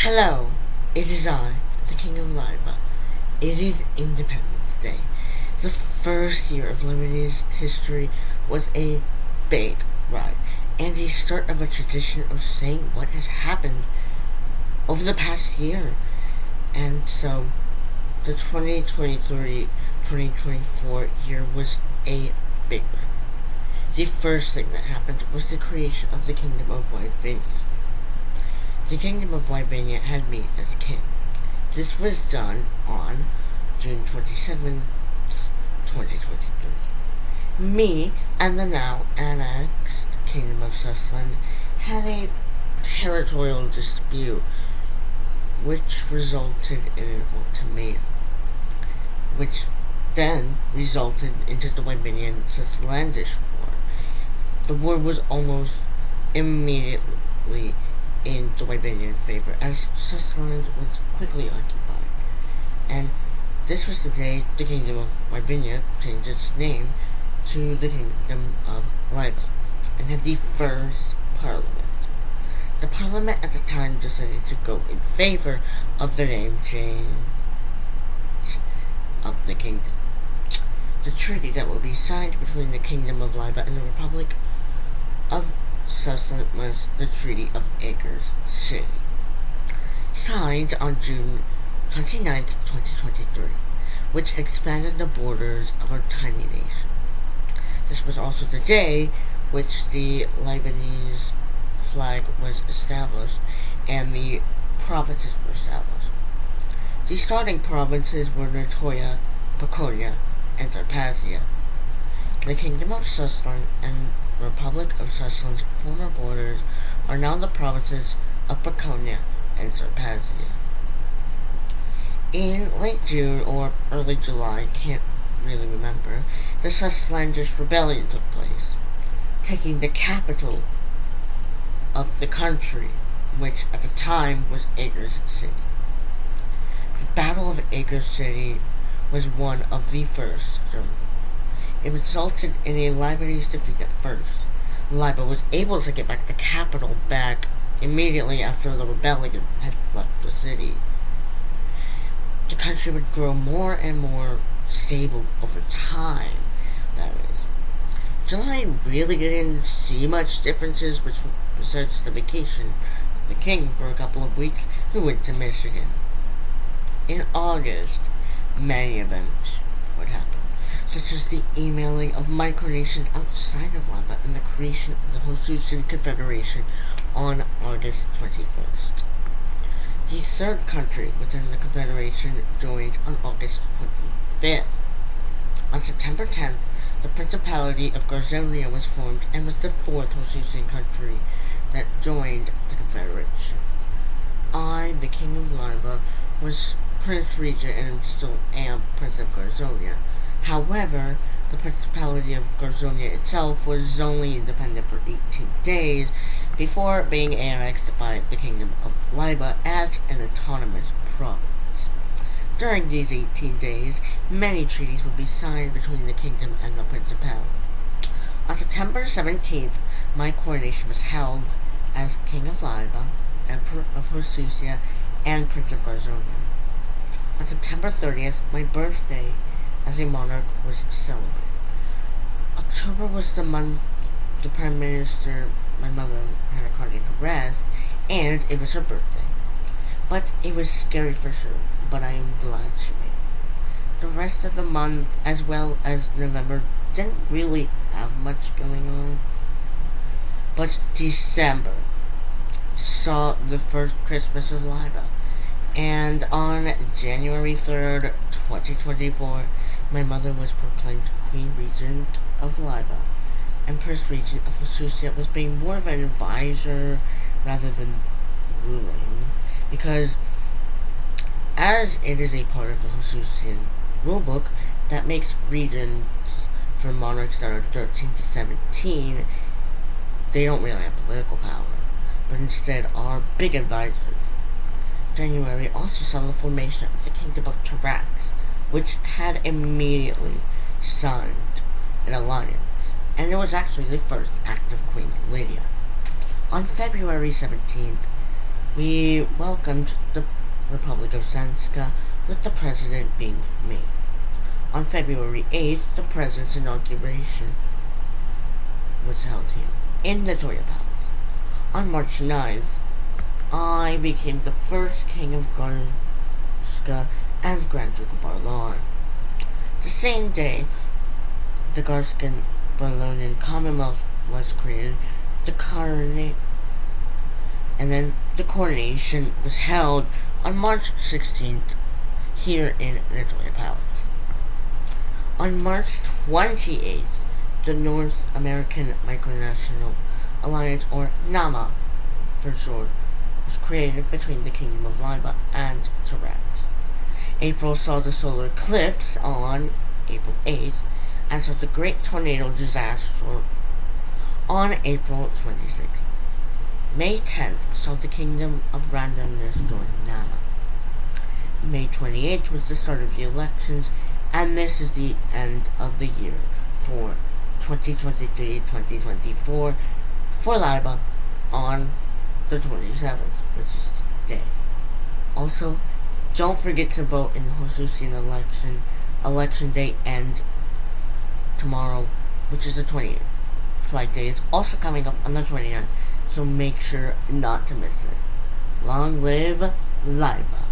Hello, it is I, the King of Lyba. It is Independence Day. The first year of Lybanese history was a big ride, and the start of a tradition of saying what has happened over the past year. And so, the 2023-2024 year was a big one. The first thing that happened was the creation of the Kingdom of Lyba. The Kingdom of Lyba had me as king. This was done on June 27th, 2023. Me and the now annexed Kingdom of Susland had a territorial dispute which resulted in an ultimatum, which then resulted into the Libanian Suslandish War. The war was almost immediately in the Libanian favor, as Susland was quickly occupied. And this was the day the Kingdom of Lyba changed its name to the Kingdom of Lyba, and had the first parliament. The parliament at the time decided to go in favor of the name change of the kingdom. The treaty that would be signed between the Kingdom of Lyba and the Republic of Susland was the Treaty of Acres City, signed on June 29, 2023, which expanded the borders of our tiny nation. This was also the day which the Lybanese flag was established and the provinces were established. The starting provinces were Natoya, Pakonia, and Zarpazia. The Kingdom of Susland and Republic of Susland's former borders are now the provinces of Pakonia and Zarpazia. In late June or early July, can't really remember, the Suslandish rebellion took place, taking the capital of the country, which at the time was Acres City. The Battle of Acres City was one of the first. It resulted in a Lybanese defeat at first. Lyba was able to get back the capital back immediately after the rebellion had left the city. The country would grow more and more stable over time, that is. July really didn't see much differences, which besides the vacation of the king for a couple of weeks, who went to Michigan. In August, many events would happen, such as the emailing of micronations outside of Lyba and the creation of the Hosusian Confederation on August 21st. The third country within the Confederation joined on August 25th. On September 10th, the Principality of Garzonia was formed and was the fourth Hosusian country that joined the Confederation. I, the King of Lyba, was Prince Regent and still am Prince of Garzonia. However, the Principality of Garzonia itself was only independent for 18 days before being annexed by the Kingdom of Lyba as an autonomous province. During these 18 days, many treaties would be signed between the kingdom and the Principality. On September 17th, my coronation was held as King of Lyba, Emperor of Hosusia, and Prince of Garzonia. On September 30th, my birthday as a monarch was celebrated. October was the month the Prime Minister, my mother, had a cardiac arrest, and it was her birthday. But it was scary for sure, but I am glad she made it. The rest of the month, as well as November, didn't really have much going on. But December saw the first Christmas of Lyba, and on January 3rd, 2024, my mother was proclaimed Queen Regent of Lyba. Empress Regent of Hosusia was being more of an advisor rather than ruling, because as it is a part of the Hosusian rulebook that makes regents for monarchs that are 13 to 17, they don't really have political power, but instead are big advisors. January also saw the formation of the Kingdom of Tarax, which had immediately signed an alliance, and it was actually the first act of Queen Lydia. On February 17th, We welcomed the Republic of Sanska with the president being me. On February 8th, the president's inauguration was held here in the Joya Palace. On March 9th, I became the first king of Garska and Grand Duke of Barlar. The same day, the Garskan Barlonian Commonwealth was created. And then the coronation was held on March 16th here in the Joya Palace. On March 28th, the North American Micronational Alliance, or NAMA for short, was created between the Kingdom of Lyba and Tarax. April saw the solar eclipse on April 8th and saw the Great Tornado Disaster on April 26th. May 10th saw the Kingdom of Randomness join NAMA. May 28th was the start of the elections, and this is the end of the year for 2023-2024 for Lyba on the 27th, which is today. Also, don't forget to vote in the Hosusian election. Election day ends tomorrow, which is the 28th. Flag day is also coming up on the 29th, so make sure not to miss it. Long live Lyba.